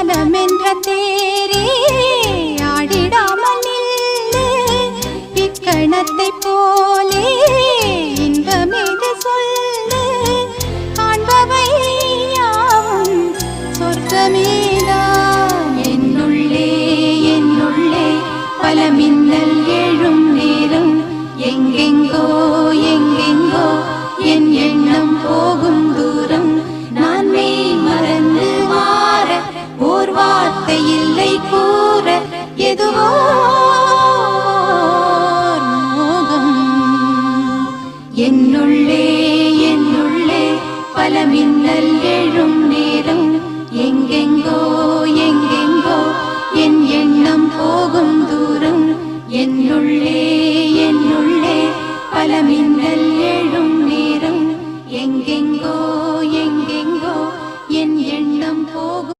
காலமென்ற தேரே ஆடிடாமல் நில்லு இக்கணத்தை போலே இன்பமேது சொல்லு காண்பவை யாவும் சொர்க்கமேதான் என்னுள்ளே என்னுள்ளே பல மின்னல் எழும் நேரம் எங்கெங்கோ எங்கெங்கோ என் எண்ணம் போகும் தூரம் நான் மெய் மறந்து மாற ஓர் வார்த்தை இல்லை கூற எதுவோ மோகம் என்னுள்ளே என்னுள்ளே பல மின்னல்